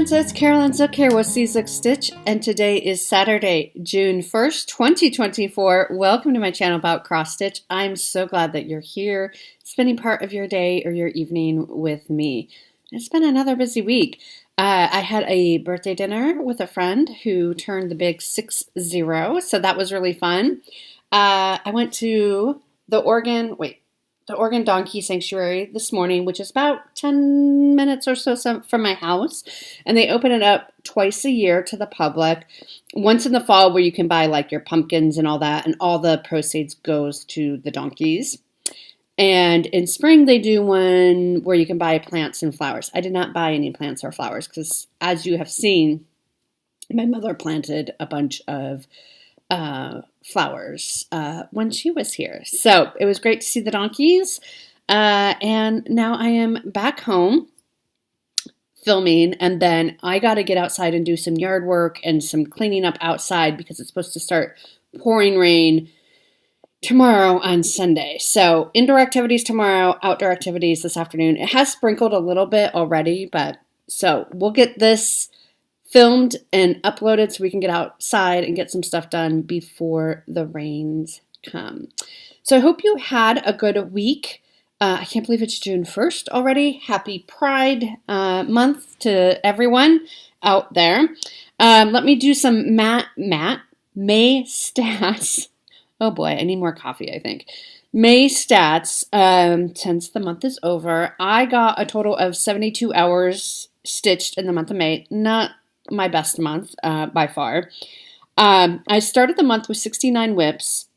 friends, it's Carolyn Zook here with Zook Stitch, and today is Saturday, June 1st, 2024. Welcome to my channel about cross stitch. I'm so glad that you're here, spending part of your day or your evening with me. It's been another busy week. I had a birthday dinner with a friend who turned the big 6-0, so that was really fun. I went to the Oregon Donkey Sanctuary this morning, which is about 10 minutes or so from my house. And they open it up twice a year to the public. Once in the fall where you can buy like your pumpkins and all that, and all the proceeds goes to the donkeys. And in spring they do one where you can buy plants and flowers. I did not buy any plants or flowers because, as you have seen, my mother planted a bunch of flowers when she was here. So it was great to see the donkeys. And now I am back home filming, and then I got to get outside and do some yard work and some cleaning up outside because it's supposed to start pouring rain tomorrow on Sunday. So indoor activities tomorrow, outdoor activities this afternoon. It has sprinkled a little bit already, but so we'll get this filmed and uploaded so we can get outside and get some stuff done before the rains come. So I hope you had a good week. I can't believe it's June 1st already. Happy Pride month to everyone out there. Let me do some May stats. Oh boy, I need more coffee, I think. May stats, since the month is over. I got a total of 72 hours stitched in the month of May. Not my best month by far. I started the month with 69 whips.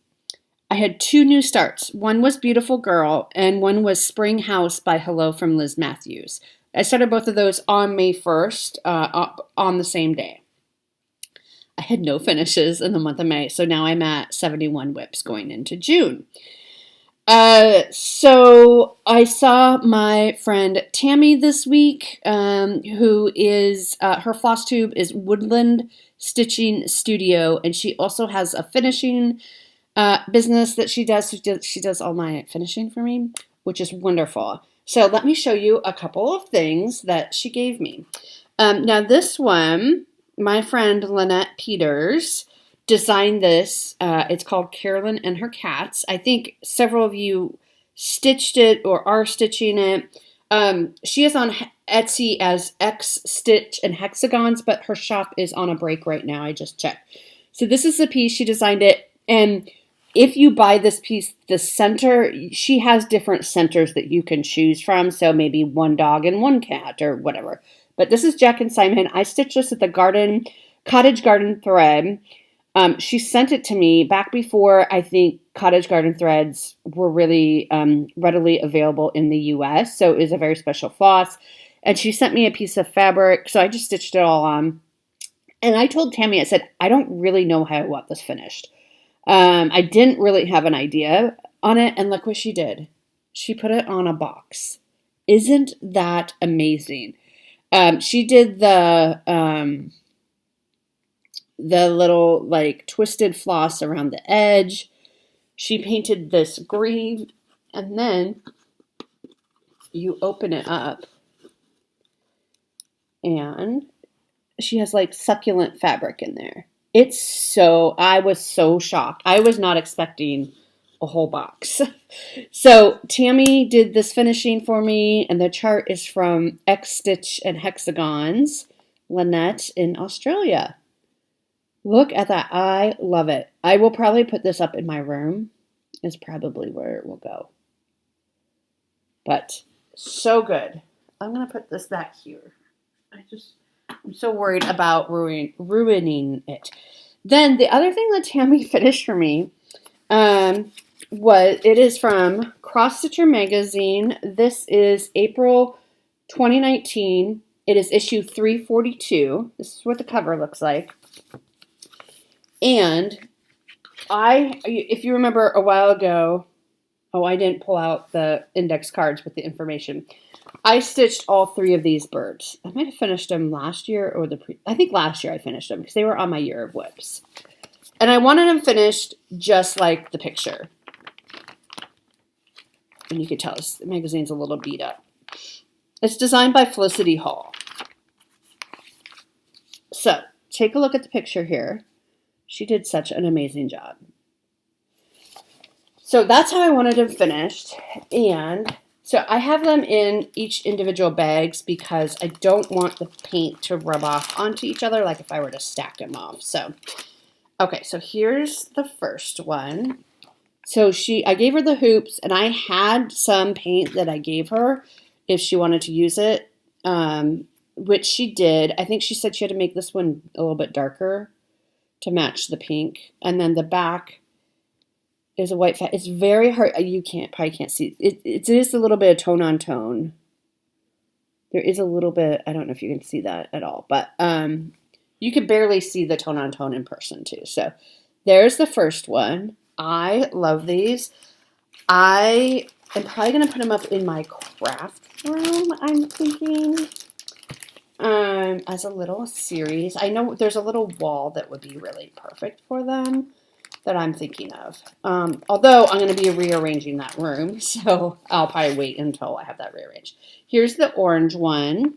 I had 2 new starts. One was Beautiful Girl, and one was Spring House by Hello from Liz Matthews. I started both of those on May 1st, on the same day. I had no finishes in the month of May, so now I'm at 71 whips going into June. So I saw my friend Tammy this week, who is, her Flosstube is Woodland Stitching Studio, and she also has a finishing business that she does. She does all my finishing for me, which is wonderful. So let me show you a couple of things that she gave me. Now this one, my friend Lynette Peters designed this. It's called Carolyn and Her Cats. I think several of you stitched it or are stitching it. She is on Etsy as X Stitch and Hexagons, but her shop is on a break right now. I just checked. So this is the piece. She designed it. And if you buy this piece, the center, she has different centers that you can choose from. So maybe one dog and one cat or whatever. But this is Jack and Simon. I stitched this at the Cottage Garden Thread. She sent it to me back before I think Cottage Garden Threads were really readily available in the U.S. So it was a very special floss. And she sent me a piece of fabric. So I just stitched it all on. And I told Tammy, I said, I don't really know how I want this finished. I didn't really have an idea on it. And look what she did. She put it on a box. Isn't that amazing? She did the little like twisted floss around the edge. She painted this green, and then you open it up and she has like succulent fabric in there. I was so shocked. I was not expecting a whole box. So Tammy did this finishing for me, and the chart is from X Stitch and Hexagons, Lynette in Australia. Look at that. I love it. I will probably put this up in my room. Is probably where it will go. But so good. I'm going to put this back here. I'm so worried about ruining it. Then the other thing that Tammy finished for me it is from Cross Stitcher Magazine. This is April 2019. It is issue 342. This is what the cover looks like. And if you remember a while ago, I didn't pull out the index cards with the information. I stitched all 3 of these birds. I might have finished them last year or I think last year I finished them because they were on my year of whips. And I wanted them finished just like the picture. And you can tell the magazine's a little beat up. It's designed by Felicity Hall. So take a look at the picture here. She did such an amazing job. So that's how I wanted them finished. And so I have them in each individual bags because I don't want the paint to rub off onto each other like if I were to stack them off. So, okay, so here's the first one. So I gave her the hoops, and I had some paint that I gave her if she wanted to use it, which she did. I think she said she had to make this one a little bit darker to match the pink. And then the back is a white fat. It's very hard. You probably can't see. It is a little bit of tone on tone. There is a little bit. I don't know if you can see that at all, but you can barely see the tone on tone in person too. So there's the first one. I love these. I am probably going to put them up in my craft room, I'm thinking, as a little series. I know there's a little wall that would be really perfect for them that I'm thinking of. Although I'm going to be rearranging that room, so I'll probably wait until I have that rearranged. Here's the orange one.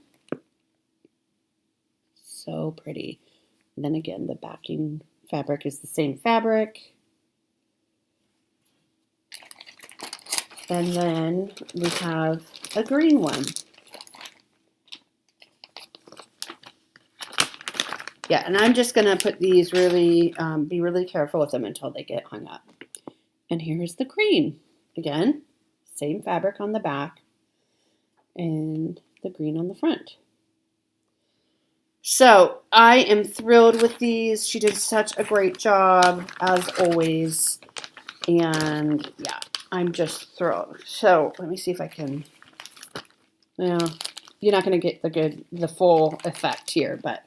So pretty. And then again, the backing fabric is the same fabric. And then we have a green one. Yeah, and I'm just going to put these really, be really careful with them until they get hung up. And here's the green. Again, same fabric on the back and the green on the front. So I am thrilled with these. She did such a great job, as always. And yeah, I'm just thrilled. So let me see if I can, well, you're not going to get the full effect here, but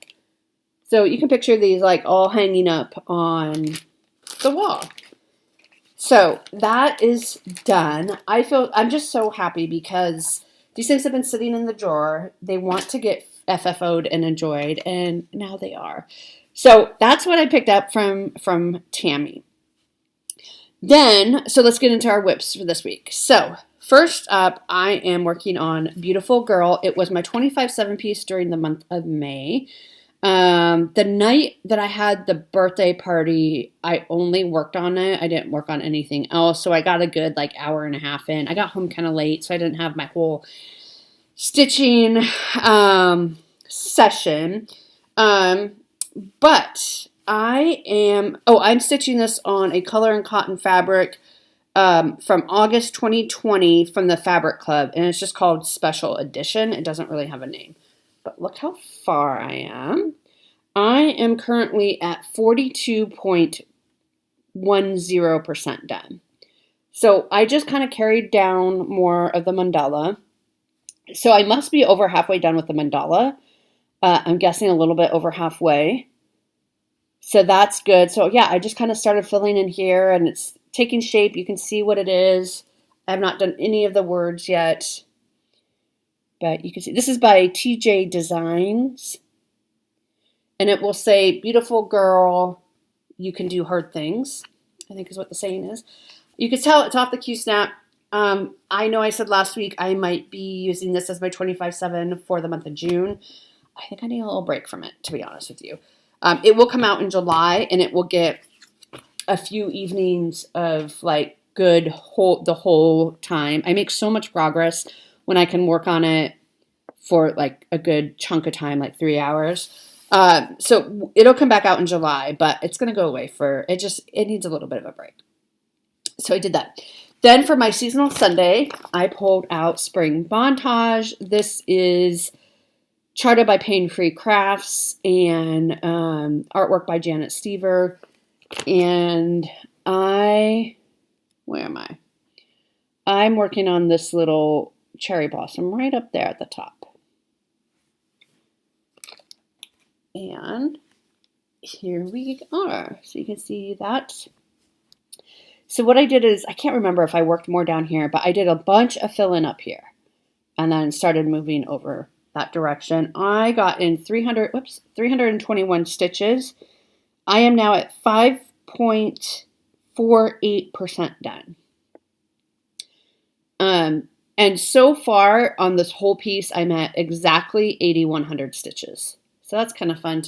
so you can picture these like all hanging up on the wall. So that is done. I'm just so happy because these things have been sitting in the drawer. They want to get FFO'd and enjoyed, and now they are. So that's what I picked up from Tammy. Then, so let's get into our whips for this week. So first up, I am working on Beautiful Girl. It was my 25 7-piece during the month of May. The night that I had the birthday party, I only worked on it. I didn't work on anything else. So I got a good like hour and a half in. I got home kind of late, so I didn't have my whole stitching session. But I'm stitching this on a color and cotton fabric from August 2020 from the Fabric Club, and it's just called Special Edition. It doesn't really have a name. But look how far I am. I am currently at 42.10% done. So I just kind of carried down more of the mandala. So I must be over halfway done with the mandala. I'm guessing a little bit over halfway. So that's good. So yeah, I just kind of started filling in here and it's taking shape. You can see what it is. I have not done any of the words yet. But you can see, this is by TJ Designs. And it will say, beautiful girl, you can do hard things, I think is what the saying is. You can tell it's off the Q-Snap. I know I said last week I might be using this as my 25/7 for the month of June. I think I need a little break from it, to be honest with you. It will come out in July, and it will get a few evenings of like the whole time. I make so much progress when I can work on it for like a good chunk of time, like 3 hours. So it'll come back out in July, but it's going to go away it needs a little bit of a break. So I did that. Then for my seasonal Sunday, I pulled out Spring Montage. This is charted by Pain Free Crafts and artwork by Janet Stever. And where am I? I'm working on this little cherry blossom right up there at the top. And here we are. So you can see that. So what I did is, I can't remember if I worked more down here, but I did a bunch of fill-in up here and then started moving over that direction. I got in 321 stitches. I am now at 5.48% done. And so far on this whole piece, I'm at exactly 8,100 stitches. So that's kind of fun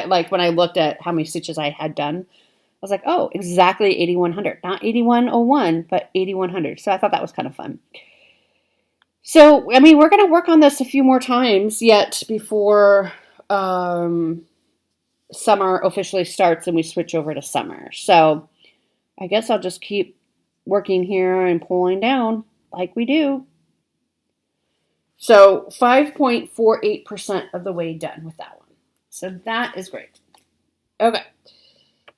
like when I looked at how many stitches I had done, I was like, oh, exactly 8,100. Not 8,101, but 8,100. So I thought that was kind of fun. So, I mean, we're going to work on this a few more times yet before summer officially starts and we switch over to summer. So I guess I'll just keep working here and pulling down like we do. So 5.48% of the way done with that one. So that is great. Okay.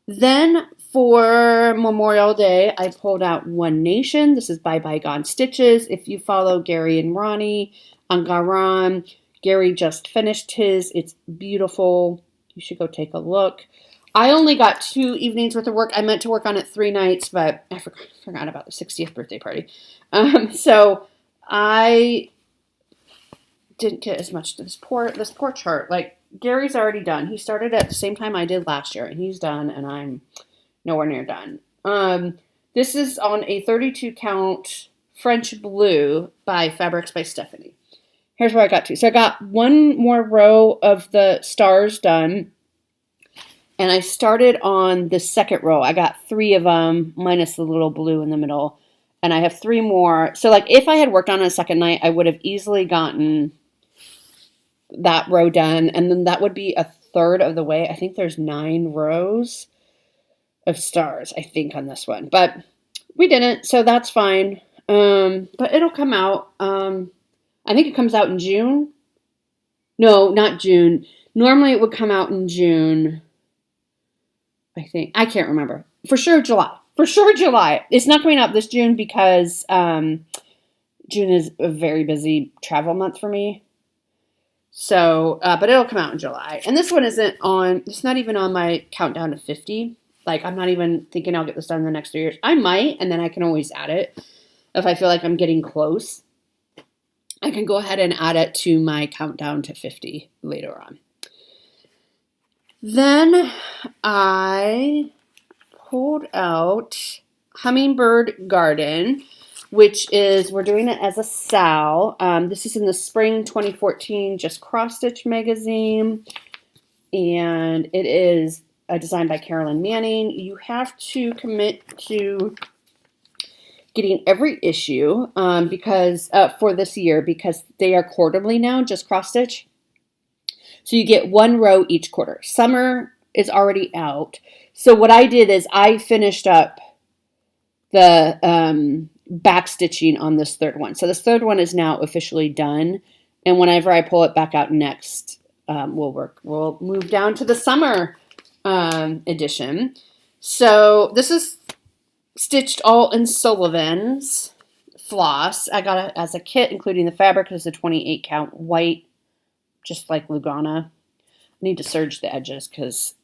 Then for Memorial Day, I pulled out One Nation. This is by Bygone Stitches. If you follow Gary and Ronnie on Garam, Gary just finished his. It's beautiful. You should go take a look. I only got 2 evenings worth of work. I meant to work on it 3 nights, but I forgot about the 60th birthday party. So I didn't get as much to this poor chart. Like, Gary's already done. He started at the same time I did last year, and he's done, and I'm nowhere near done. This is on a 32 count French blue by Fabrics by Stephanie. Here's where I got to. So I got 1 more row of the stars done, and I started on the second row. I got 3 of them, minus the little blue in the middle, and I have 3 more. So, like, if I had worked on it a second night, I would have easily gotten that row done, and then that would be a third of the way. I think there's 9 rows of stars, I think, on this one, but we didn't, so that's fine. But it'll come out. I think it comes out in June. No, not June. Normally it would come out in June. I think. I can't remember. For sure July. For sure July. It's not coming out this June because June is a very busy travel month for me. So, but it'll come out in July. And this one it's not even on my countdown to 50. Like, I'm not even thinking I'll get this done in the next 3 years. I might, and then I can always add it. If I feel like I'm getting close, I can go ahead and add it to my countdown to 50 later on. Then I pulled out Hummingbird Garden, which is, we're doing it as a SAL. This is in the spring 2014 Just Cross Stitch magazine, and it is a design by Carolyn Manning. You have to commit to getting every issue because for this year, because they are quarterly now, Just Cross Stitch. So you get 1 row each quarter. Summer is already out. So what I did is I finished up the back stitching on this 3rd one. So this 3rd one is now officially done. And whenever I pull it back out next, we'll move down to the summer edition. So this is stitched all in Sullivan's floss. I got it as a kit, including the fabric. It's a 28 count white, just like Lugana. I need to serge the edges because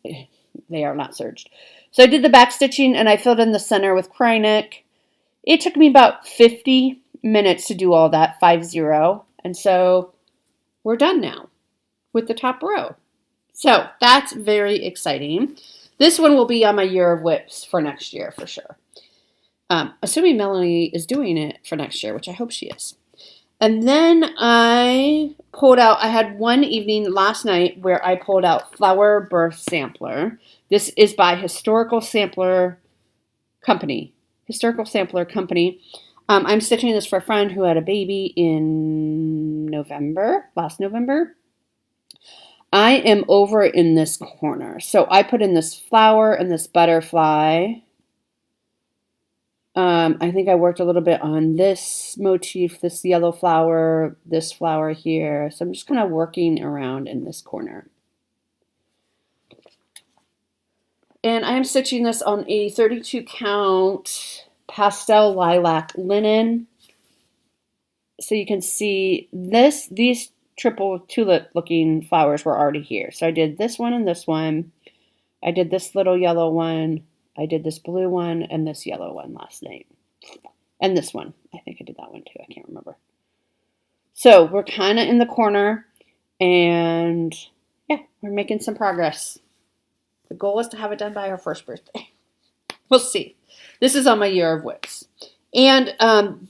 they are not serged. So I did the back stitching and I filled in the center with Krynic. It took me about 50 minutes to do all that, 50. And so we're done now with the top row. So that's very exciting. This one will be on my year of whips for next year for sure. Assuming Melanie is doing it for next year, which I hope she is. And then I had one evening last night where I pulled out Flower Birth Sampler. This is by Historical Sampler Company. I'm stitching this for a friend who had a baby in last November. I am over in this corner. So I put in this flower and this butterfly. I think I worked a little bit on this motif, this yellow flower, this flower here. So I'm just kind of working around in this corner. And I am stitching this on a 32 count pastel lilac linen. So you can see these triple tulip looking flowers were already here. So I did this one and this one. I did this little yellow one. I did this blue one and this yellow one last night. And this one. I think I did that one too. I can't remember. So we're kind of in the corner and yeah, we're making some progress. The goal is to have it done by our first birthday. We'll see. This is on my year of whips. And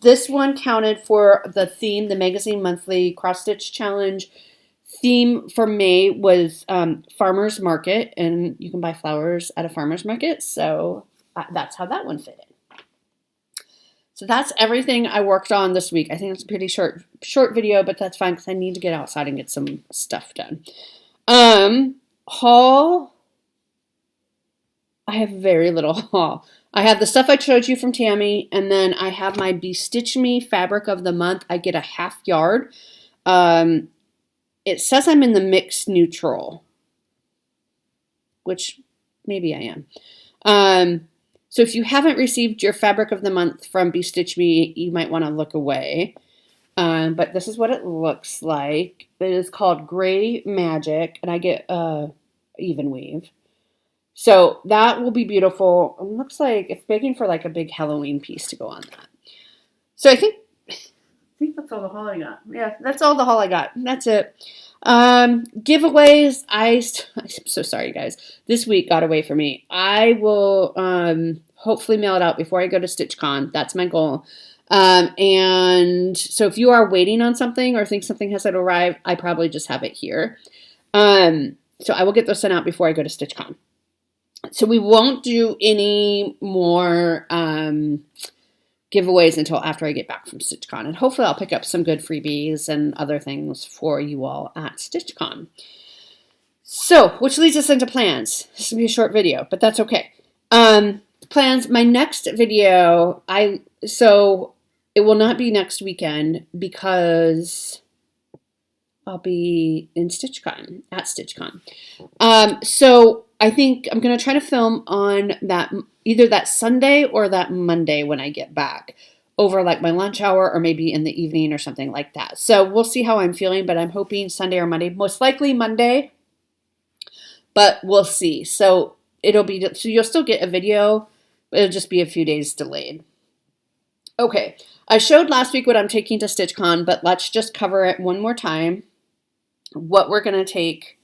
this one counted for the theme, the Magazine Monthly Cross Stitch Challenge theme for May was farmer's market, and you can buy flowers at a farmer's market. So that's how that one fit in. So that's everything I worked on this week. I think it's a pretty short video, but that's fine because I need to get outside and get some stuff done. Haul. I have very little haul. I have the stuff I showed you from Tammy, and then I have my Bestitch Me fabric of the month. I get a half yard. It says I'm in the mixed neutral, which maybe I am. So if you haven't received your fabric of the month from Bestitch Me, you might want to look away. But this is what it looks like. It is called Gray Magic, and I get even weave. So that will be beautiful. It looks like it's begging for like a big Halloween piece to go on that. So I think that's all the haul I got. Yeah, that's all the haul I got. That's it. Giveaways. I'm so sorry, guys. This week got away from me. I will hopefully mail it out before I go to StitchCon. That's my goal. And so if you are waiting on something or think something hasn't arrived, I probably just have it here. So I will get those sent out before I go to StitchCon. So we won't do any more giveaways until after I get back from StitchCon. And hopefully I'll pick up some good freebies and other things for you all at StitchCon. So, which leads us into plans. This will be a short video, but that's okay. Plans, my next video, so it will not be next weekend because I'll be in StitchCon, at StitchCon. So I think I'm going to try to film on that, either that Sunday or that Monday when I get back, over like my lunch hour or maybe in the evening or something like that. So we'll see how I'm feeling, but I'm hoping Sunday or Monday, most likely Monday, but we'll see. So so you'll still get a video, but it'll just be a few days delayed. Okay, I showed last week what I'm taking to StitchCon, but let's just cover it one more time. What we're going to take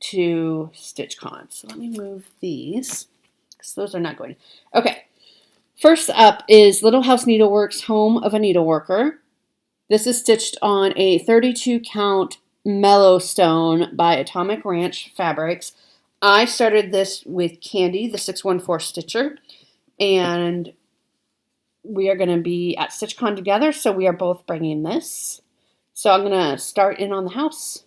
to StitchCon. So let me move these because those are not going. Okay. First up is Little House Needleworks Home of a Needleworker. This is stitched on a 32 count Mellow Stone by Atomic Ranch Fabrics. I started this with Candy, the 614 stitcher, and we are going to be at StitchCon together, so we are both bringing this. So I'm going to start in on the house.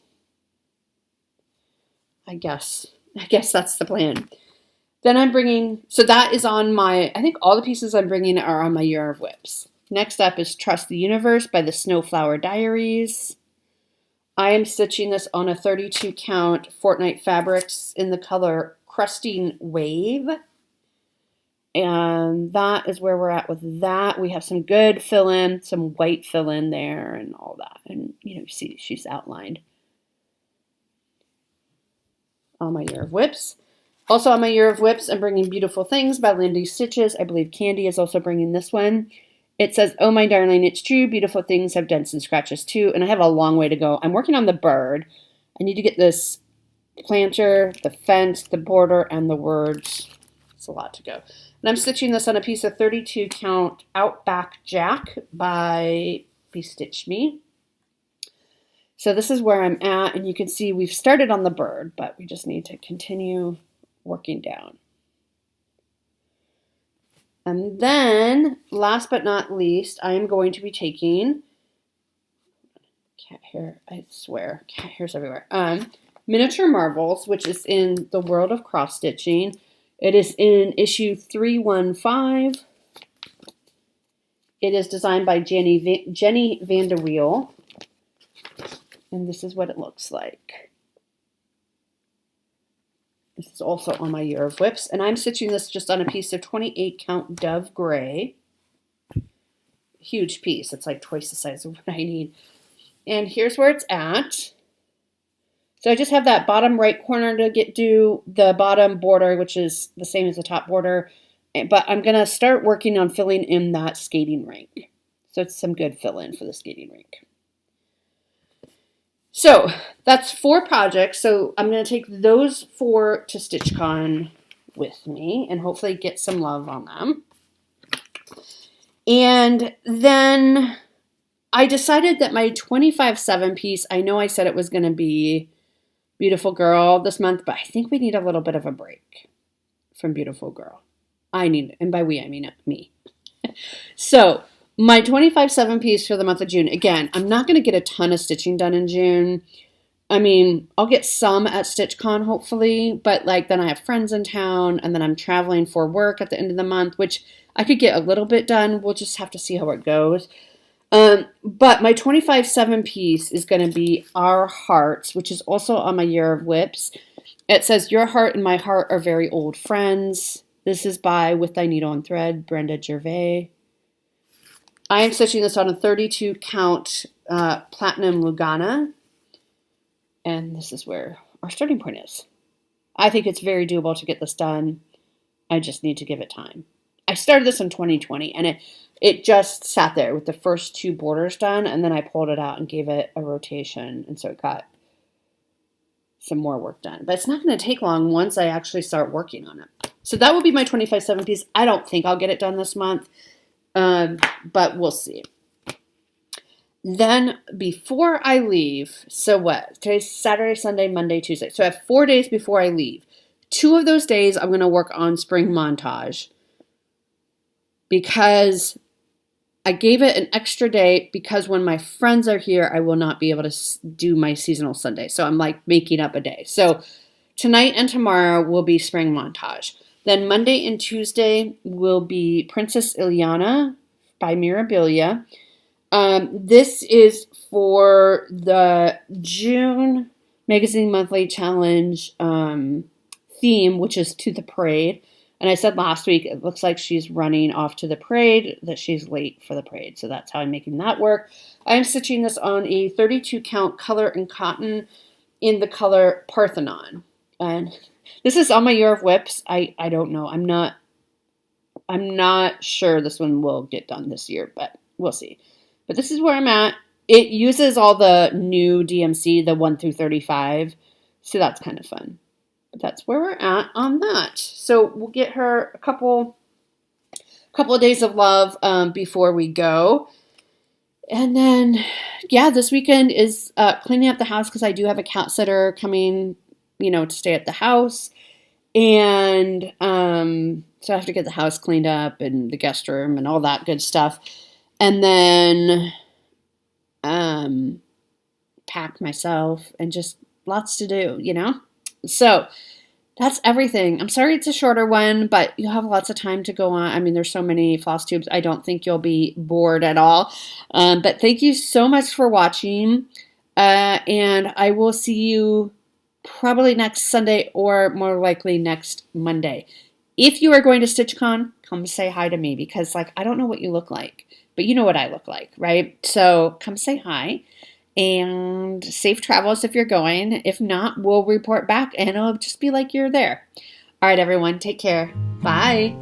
I guess that's the plan. Then I'm bringing, so that is on I think all the pieces I'm bringing are on my Year of Whips. Next up is Trust the Universe by the Snowflower Diaries. I am stitching this on a 32 count Fortnite Fabrics in the color Crusting Wave. And that is where we're at with that. We have some good fill-in, some white fill-in there and all that. And, you see she's outlined on my Year of Whips. Also on my Year of Whips, I'm bringing Beautiful Things by Lindy Stitches. I believe Candy is also bringing this one. It says, "Oh, my darling, it's true. Beautiful things have dents and scratches too." And I have a long way to go. I'm working on the bird. I need to get this planter, the fence, the border, and the words. It's a lot to go. And I'm stitching this on a piece of 32 count Outback Jack by Bestitch Me. So this is where I'm at, and you can see we've started on the bird, but we just need to continue working down. And then, last but not least, I am going to be taking, cat hair, I swear, cat hairs everywhere, Miniature Marvels, which is in the World of Cross Stitching. It is in issue 315. It is designed by Jenny Vanderweel. And this is what it looks like. This is also on my Year of Whips. And I'm stitching this just on a piece of 28 count Dove Gray. Huge piece. It's like twice the size of what I need. And here's where it's at. So I just have that bottom right corner to do the bottom border, which is the same as the top border. But I'm going to start working on filling in that skating rink. So it's some good fill-in for the skating rink. So that's 4 projects. So I'm going to take those 4 to StitchCon with me and hopefully get some love on them. And then I decided that my 25/7 piece, I know I said it was going to be Beautiful Girl this month, but I think we need a little bit of a break from Beautiful Girl. I need, and by we, I mean me. So my 25/7 piece for the month of June, again, I'm not going to get a ton of stitching done in June. I mean, I'll get some at StitchCon, hopefully, but like then I have friends in town, and then I'm traveling for work at the end of the month, which I could get a little bit done. We'll just have to see how it goes. But my 25/7 piece is going to be Our Hearts, which is also on my Year of Whips. It says, Your heart and my heart are very old friends. This is by With Thy Needle and Thread, Brenda Gervais. I am stitching this on a 32 count Platinum Lugana. And this is where our starting point is. I think it's very doable to get this done. I just need to give it time. I started this in 2020, and it just sat there with the first 2 borders done, and then I pulled it out and gave it a rotation, and so it got some more work done. But it's not going to take long once I actually start working on it. So that will be my 25/7 piece. I don't think I'll get it done this month, but we'll see. Then before I leave, so what? Today's Saturday, Sunday, Monday, Tuesday. So I have 4 days before I leave. 2 of those days I'm going to work on Spring Montage because I gave it an extra day because when my friends are here, I will not be able to do my seasonal Sunday. So I'm like making up a day. So tonight and tomorrow will be Spring Montage. Then Monday and Tuesday will be Princess Ilyana by Mirabilia. This is for the June Magazine Monthly Challenge theme, which is To the Parade. And I said last week, it looks like she's running off to the parade, that she's late for the parade. So that's how I'm making that work. I'm stitching this on a 32 count color and cotton in the color Parthenon. And this is on my Year of Whips. I don't know. I'm not sure this one will get done this year, but we'll see. But this is where I'm at. It uses all the new DMC, the 1 through 35. So that's kind of fun. But that's where we're at on that. So we'll get her a couple of days of love before we go. And then, yeah, this weekend is cleaning up the house because I do have a cat sitter coming, to stay at the house. And so I have to get the house cleaned up and the guest room and all that good stuff. And then pack myself and just lots to do, So that's everything. I'm sorry it's a shorter one, but you'll have lots of time to go on. I mean, there's so many Flosstubes. I don't think you'll be bored at all. But thank you so much for watching. And I will see you probably next Sunday or more likely next Monday. If you are going to StitchCon, come say hi to me because, I don't know what you look like, but you know what I look like, right? So come say hi and safe travels if you're going. If not, we'll report back and it'll just be like you're there. All right, everyone, take care. Bye.